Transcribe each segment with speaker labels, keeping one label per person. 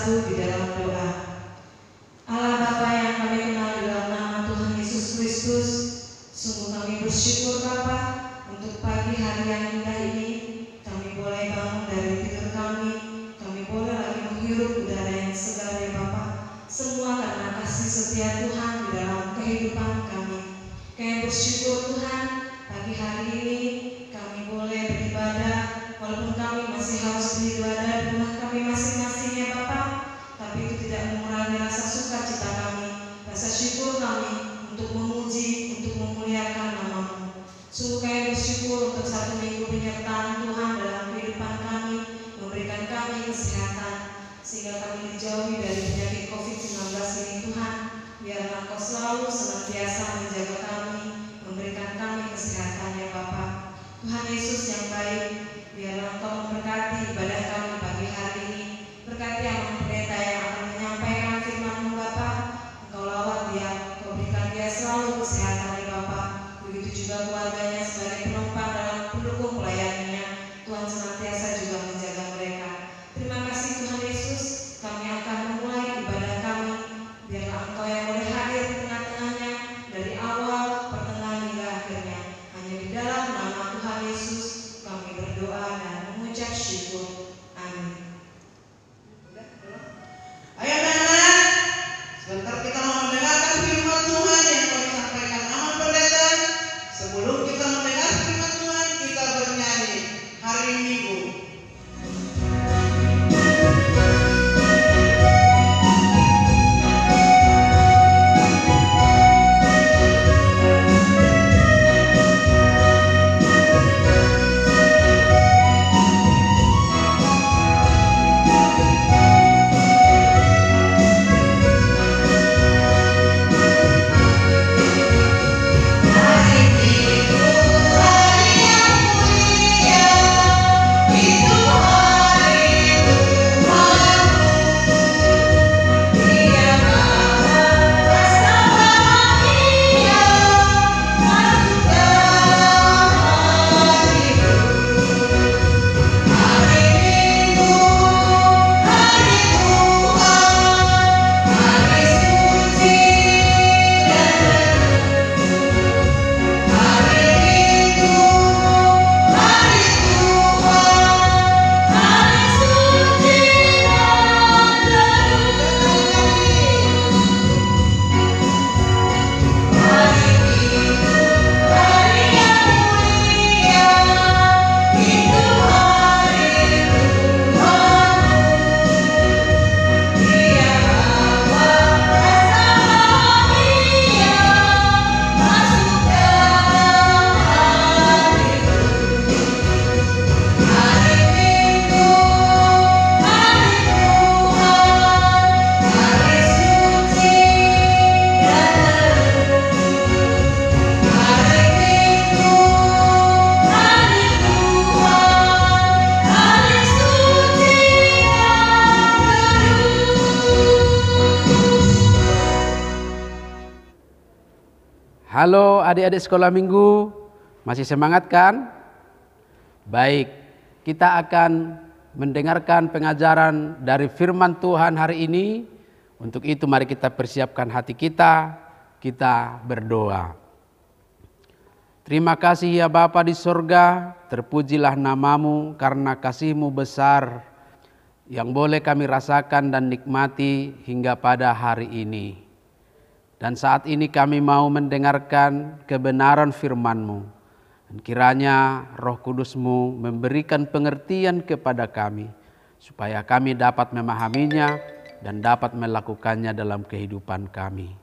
Speaker 1: bersatu di dalam doa. Allah Bapa yang kami kenal dalam nama Tuhan Yesus Kristus, sungguh kami bersyukur Bapa untuk pagi hari yang indah ini. Kami boleh bangun dari tidur kami boleh lagi menghirup udara yang segar ya Bapa. Semua karena kasih setia Tuhan di dalam kehidupan kami. Kami bersyukur Tuhan, pagi hari ini kami boleh beribadah, walaupun kami masih harus beribadah di rumah kami masing-masing ya Bapa. Tapi itu tidak mengurangi rasa sukacita kami, rasa syukur kami untuk memuji, untuk memuliakan nama-Mu. Sungguh kami bersyukur untuk 1 minggu penyertaan Tuhan dalam kehidupan kami, memberikan kami kesehatan, sehingga kami dijauhi dari penyakit COVID-19 ini Tuhan. Biarlah Engkau selalu senantiasa menjaga kami, memberikan kami kesehatan ya Bapa. Tuhan Yesus yang baik, biarlah Engkau memberkati ibadah kami pagi hari ini. Berkati Abang Pendeta yang akan menyampaikan firman-Mu Bapa. Engkau lawat dia, Engkau berikan dia selalu kesehatan ya Bapa. Begitu juga keluarganya sebagai penumpang dalam pendukung pelayanannya. Tuhan senantiasa juga menjaga mereka. Terima kasih Tuhan Yesus. Kami akan memulai ibadah kami. Biarlah Engkau yang boleh hadir di tengah-tengahnya dari awal, pertengahan hingga akhirnya. Hanya di dalam nama Tuhan Yesus kami berdoa dan mengucap syukur. Amin.
Speaker 2: Ayo anak-anak, sebentar kita mau mendengarkan firman Tuhan yang mau disampaikan Abang Pendeta. Sebelum kita mendengar firman Tuhan, kita bernyanyi Hari Minggu.
Speaker 3: Halo adik-adik sekolah minggu, masih semangat kan? Baik, kita akan mendengarkan pengajaran dari firman Tuhan hari ini. Untuk itu mari kita persiapkan hati kita berdoa. Terima kasih ya Bapa di sorga, terpujilah namamu karena kasih-Mu besar yang boleh kami rasakan dan nikmati hingga pada hari ini. Dan saat ini kami mau mendengarkan kebenaran firman-Mu. Dan kiranya Roh Kudus-Mu memberikan pengertian kepada kami, supaya kami dapat memahaminya dan dapat melakukannya dalam kehidupan kami.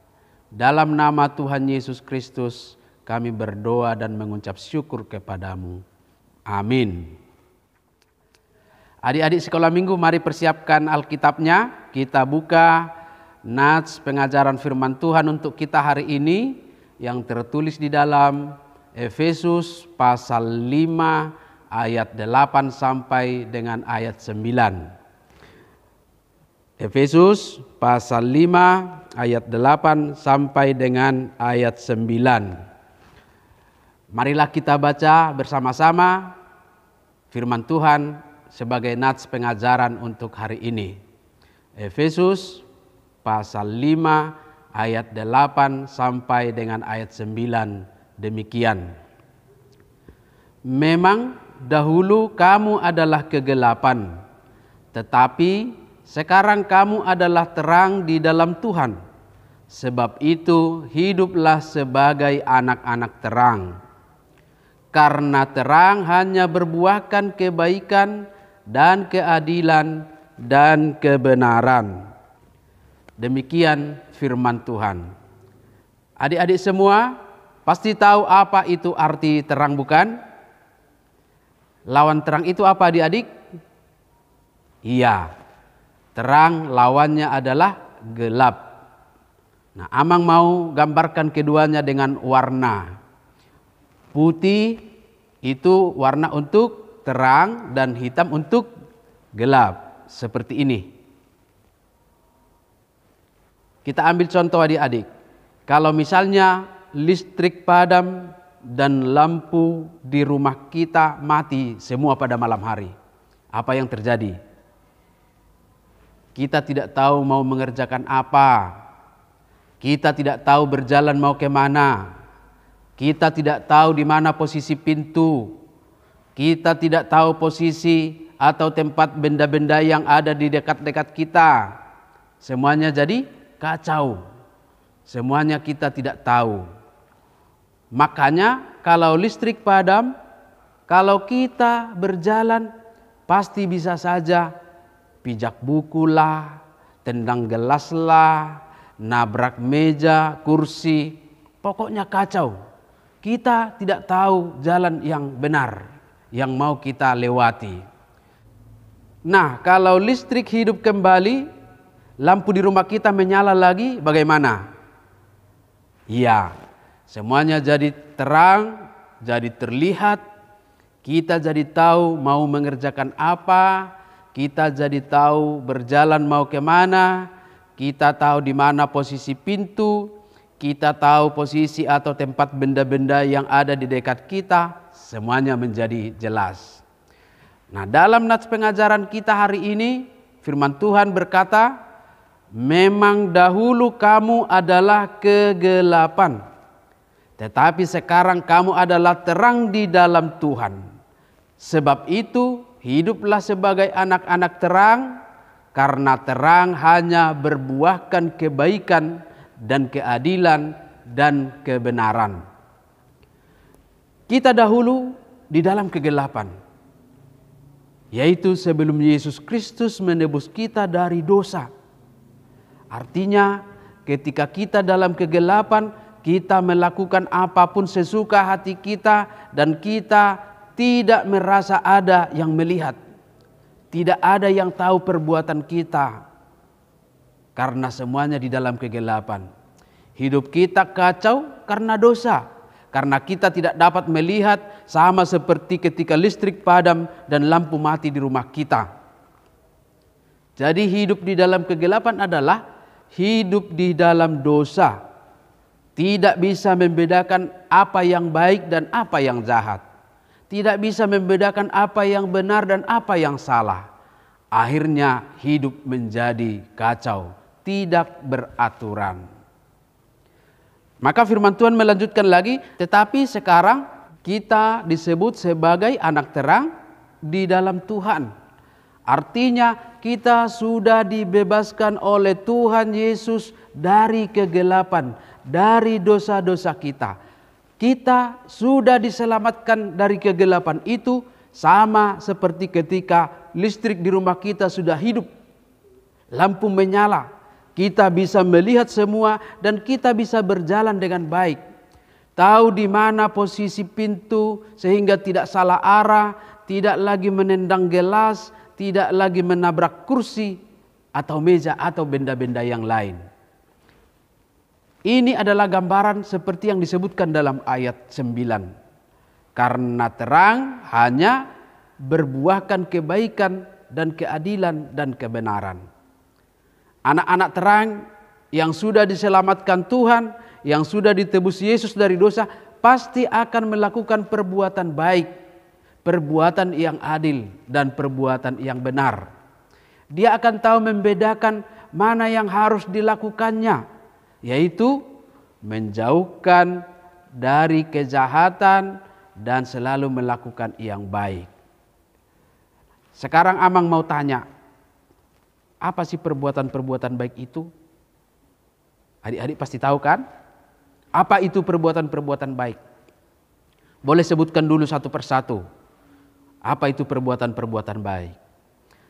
Speaker 3: Dalam nama Tuhan Yesus Kristus kami berdoa dan mengucap syukur kepada-Mu. Amin. Adik-adik sekolah minggu, mari persiapkan Alkitabnya. Kita buka nats pengajaran firman Tuhan untuk kita hari ini yang tertulis di dalam Efesus pasal 5 ayat 8 sampai dengan ayat 9. Efesus pasal 5 ayat 8 sampai dengan ayat 9. Marilah kita baca bersama-sama firman Tuhan sebagai nats pengajaran untuk hari ini. Efesus pasal 5 ayat 8 sampai dengan ayat 9 demikian. Memang dahulu kamu adalah kegelapan, tetapi sekarang kamu adalah terang di dalam Tuhan. Sebab itu hiduplah sebagai anak-anak terang. Karena terang hanya berbuahkan kebaikan dan keadilan dan kebenaran. Demikian firman Tuhan. Adik-adik semua pasti tahu apa itu arti terang, bukan? Lawan terang itu apa, adik-adik? Iya, terang lawannya adalah gelap. Nah, Amang mau gambarkan keduanya dengan warna. Putih itu warna untuk terang dan hitam untuk gelap. Seperti ini. Kita ambil contoh adik-adik. Kalau misalnya listrik padam dan lampu di rumah kita mati semua pada malam hari, apa yang terjadi? Kita tidak tahu mau mengerjakan apa. Kita tidak tahu berjalan mau kemana. Kita tidak tahu di mana posisi pintu. Kita tidak tahu posisi atau tempat benda-benda yang ada di dekat-dekat kita. Semuanya jadi kacau. Semuanya kita tidak tahu. Makanya kalau listrik padam, kalau kita berjalan pasti bisa saja pijak buku lah, tendang gelas lah, nabrak meja, kursi, pokoknya kacau. Kita tidak tahu jalan yang benar yang mau kita lewati. Nah, kalau listrik hidup kembali, lampu di rumah kita menyala lagi, bagaimana? Iya, semuanya jadi terang, jadi terlihat. Kita jadi tahu mau mengerjakan apa, kita jadi tahu berjalan mau kemana, kita tahu di mana posisi pintu, kita tahu posisi atau tempat benda-benda yang ada di dekat kita, semuanya menjadi jelas. Nah, dalam nats pengajaran kita hari ini, firman Tuhan berkata, memang dahulu kamu adalah kegelapan, tetapi sekarang kamu adalah terang di dalam Tuhan. Sebab itu hiduplah sebagai anak-anak terang, karena terang hanya berbuahkan kebaikan dan keadilan dan kebenaran. Kita dahulu di dalam kegelapan, yaitu sebelum Yesus Kristus menebus kita dari dosa. Artinya ketika kita dalam kegelapan, kita melakukan apapun sesuka hati kita dan kita tidak merasa ada yang melihat. Tidak ada yang tahu perbuatan kita. Karena semuanya di dalam kegelapan. Hidup kita kacau karena dosa. Karena kita tidak dapat melihat, sama seperti ketika listrik padam dan lampu mati di rumah kita. Jadi hidup di dalam kegelapan adalah hidup di dalam dosa. Tidak bisa membedakan apa yang baik dan apa yang jahat. Tidak bisa membedakan apa yang benar dan apa yang salah. Akhirnya hidup menjadi kacau, tidak beraturan. Maka firman Tuhan melanjutkan lagi, tetapi sekarang kita disebut sebagai anak terang di dalam Tuhan. Artinya kita sudah dibebaskan oleh Tuhan Yesus dari kegelapan, dari dosa-dosa kita. Kita sudah diselamatkan dari kegelapan itu, sama seperti ketika listrik di rumah kita sudah hidup, lampu menyala. Kita bisa melihat semua dan kita bisa berjalan dengan baik. Tahu di mana posisi pintu sehingga tidak salah arah, tidak lagi menendang gelas, tidak lagi menabrak kursi atau meja atau benda-benda yang lain. Ini adalah gambaran seperti yang disebutkan dalam ayat 9. Karena terang hanya berbuahkan kebaikan dan keadilan dan kebenaran. Anak-anak terang yang sudah diselamatkan Tuhan, yang sudah ditebus Yesus dari dosa, pasti akan melakukan perbuatan baik, perbuatan yang adil dan perbuatan yang benar. Dia akan tahu membedakan mana yang harus dilakukannya, yaitu menjauhkan dari kejahatan dan selalu melakukan yang baik. Sekarang Amang mau tanya, apa sih perbuatan-perbuatan baik itu? Adik-adik pasti tahu kan? Apa itu perbuatan-perbuatan baik? Boleh sebutkan dulu satu persatu. Apa itu perbuatan-perbuatan baik?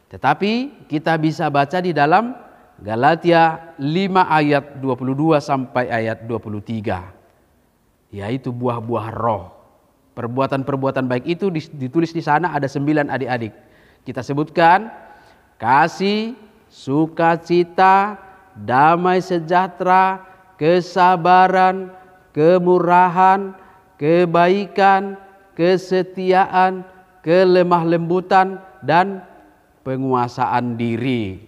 Speaker 3: Tetapi kita bisa baca di dalam Galatia 5 ayat 22 sampai ayat 23. Yaitu buah-buah roh. Perbuatan-perbuatan baik itu ditulis di sana ada 9 adik-adik. Kita sebutkan kasih, sukacita, damai sejahtera, kesabaran, kemurahan, kebaikan, kesetiaan, kelemah lembutan, dan penguasaan diri.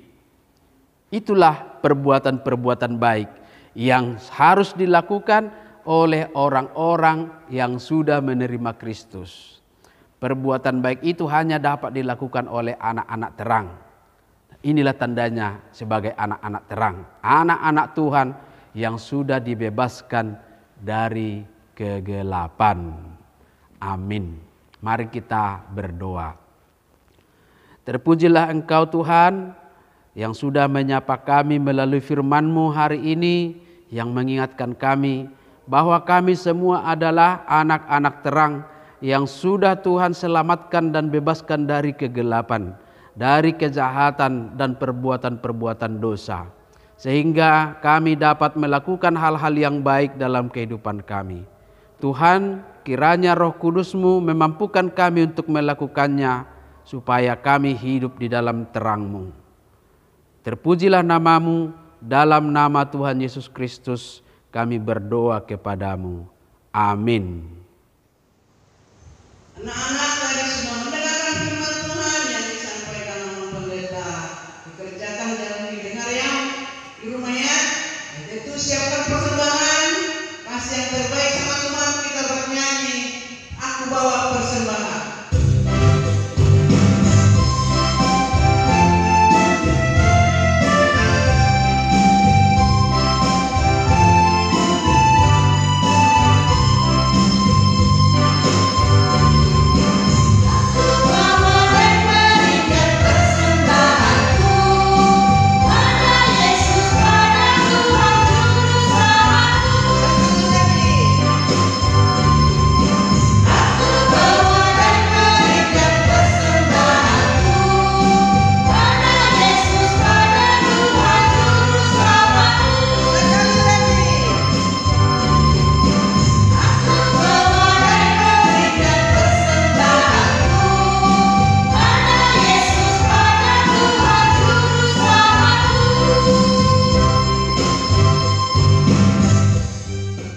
Speaker 3: Itulah perbuatan-perbuatan baik yang harus dilakukan oleh orang-orang yang sudah menerima Kristus. Perbuatan baik itu hanya dapat dilakukan oleh anak-anak terang. Inilah tandanya sebagai anak-anak terang, anak-anak Tuhan yang sudah dibebaskan dari kegelapan. Amin. Mari kita berdoa. Terpujilah Engkau Tuhan yang sudah menyapa kami melalui firman-Mu hari ini, yang mengingatkan kami bahwa kami semua adalah anak-anak terang yang sudah Tuhan selamatkan dan bebaskan dari kegelapan, dari kejahatan dan perbuatan-perbuatan dosa, sehingga kami dapat melakukan hal-hal yang baik dalam kehidupan kami. Tuhan, kiranya Roh Kudus-Mu memampukan kami untuk melakukannya, supaya kami hidup di dalam terang-Mu. Terpujilah nama-Mu, dalam nama Tuhan Yesus Kristus kami berdoa kepadamu. Amin.
Speaker 2: Anak-anak tadi sudah mendengarkan firman Tuhan yang disampaikan oleh pendeta. Dikerjakan jangan didengar yang di rumah ya. Itu siapkan persembahan, kasih yang terbaik sama Tuhan. Kita bernyanyi, aku bawa persembahan.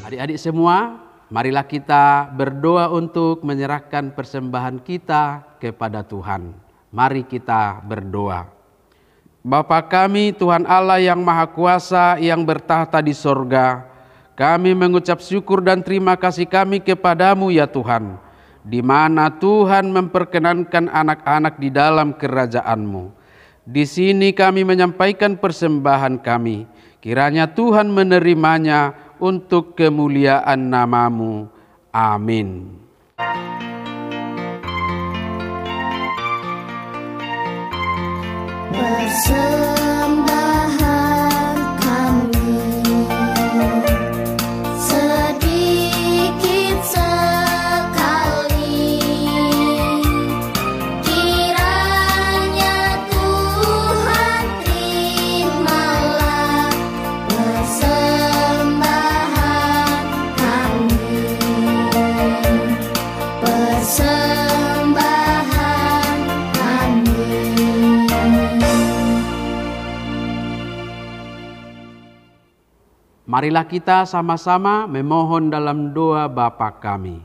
Speaker 3: Adik-adik semua, marilah kita berdoa untuk menyerahkan persembahan kita kepada Tuhan. Mari kita berdoa. Bapa kami, Tuhan Allah yang Maha Kuasa, yang bertahta di sorga, kami mengucap syukur dan terima kasih kami kepadamu ya Tuhan, di mana Tuhan memperkenankan anak-anak di dalam kerajaan-Mu. Di sini kami menyampaikan persembahan kami, kiranya Tuhan menerimanya untuk kemuliaan nama-Mu. Amin.
Speaker 4: Persembahan kami sedikit sekali, kiranya Tuhan terimalah persembahan kami. Persembahan kami.
Speaker 3: Marilah kita sama-sama memohon dalam doa Bapa kami.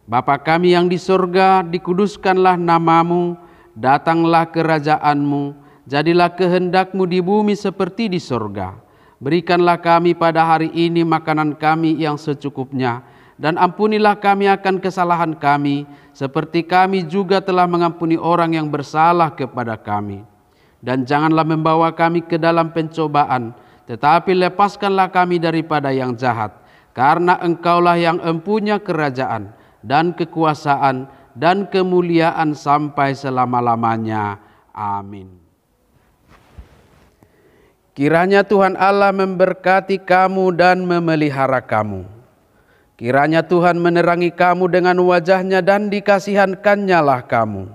Speaker 3: Bapa kami yang di sorga, dikuduskanlah nama-Mu, datanglah kerajaan-Mu, jadilah kehendak-Mu di bumi seperti di sorga. Berikanlah kami pada hari ini makanan kami yang secukupnya, dan ampunilah kami akan kesalahan kami, seperti kami juga telah mengampuni orang yang bersalah kepada kami. dan janganlah membawa kami ke dalam pencobaan, tetapi lepaskanlah kami daripada yang jahat. Karena Engkaulah yang empunya kerajaan dan kekuasaan dan kemuliaan sampai selama-lamanya. Amin. Kiranya Tuhan Allah memberkati kamu dan memelihara kamu. Kiranya Tuhan menerangi kamu dengan wajah-Nya dan dikasihankan-Nya lah kamu.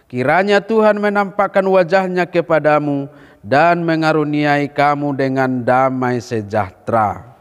Speaker 3: Kiranya Tuhan menampakkan wajah-Nya kepadamu dan mengaruniai kamu dengan damai sejahtera.